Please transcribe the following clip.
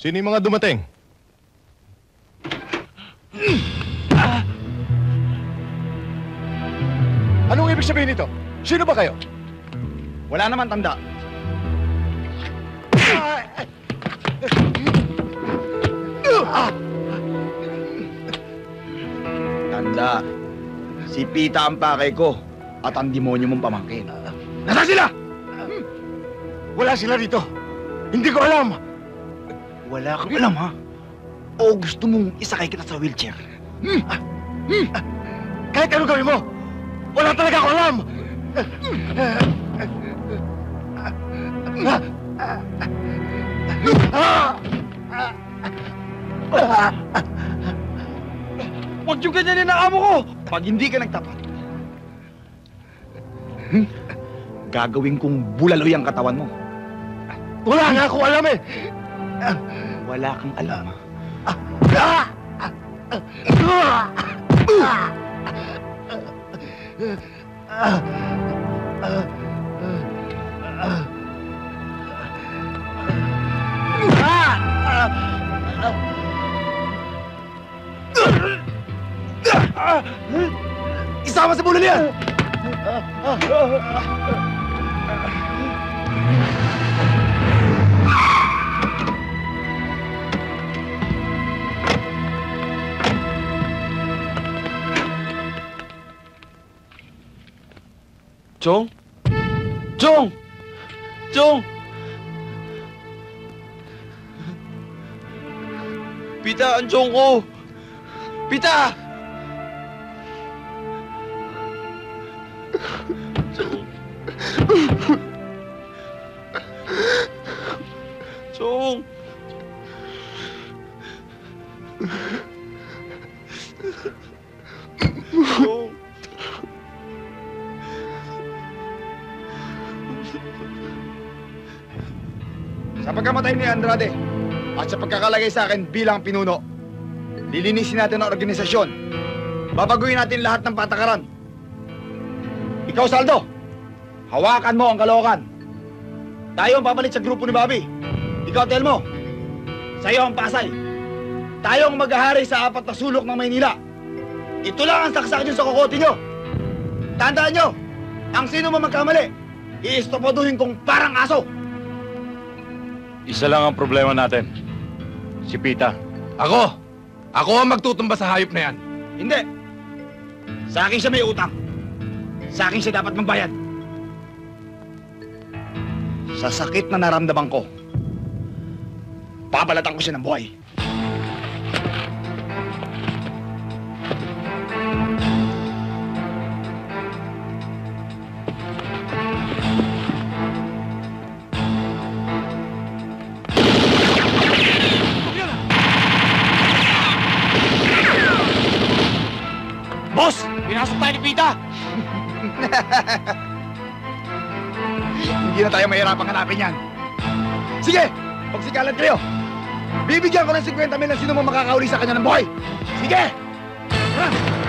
Sino yung mga dumating? Anong ibig sabihin nito? Sino ba kayo? Wala naman tanda. Tanda, si Pita ang pakay ko at ang demonyo mong pamangkin. Nasaan sila? Wala sila dito. Hindi ko alam. Wala kang alam, ha? O gusto mong isakay kita sa wheelchair? Kahit anong gawin mo, wala talaga ako alam. Huwag yung ganyan na amo ko! Pag hindi ka nagtapat, gagawin kong bulaloy ang katawan mo. Wala nga akong alam eh. Wala kang alam, ha? Isama sa bulalo yan! Chong? Chong! Chong! Pita, ang Chong ko! Pita! Chong! Chong! Sa pagkamatay ni Andrade at sa pagkakalagay sa akin bilang pinuno, lilinisin natin ang organisasyon. Babaguhin natin lahat ng patakaran. Ikaw, Saldo, hawakan mo ang Caloocan. Tayo ang papalit sa grupo ni Bobby. Ikaw, Telmo, sa'yo ang Pasay. Tayo ang maghahari sa 4 na sulok ng Maynila. Ito lang ang saksak nyo sa kokote nyo. Tandaan nyo, ang sino man magkamali, iistopoduhin kong parang aso. Isa lang ang problema natin. Si Pita. Ako! Ako ang magtutumba sa hayop na yan. Hindi. Sa akin siya may utang. Sa akin siya dapat magbayad. Sa sakit na naramdaman ko, babalatan ko siya ng buhay. Boss! Pinasok tayo ni Pita! Hindi na tayo mahirapang hanapin yan. Sige! Pagsikalan kayo! Bibigyan ko ng 50 mil ng sino mo makakauli sa kanya ng buhay! Sige! Tara!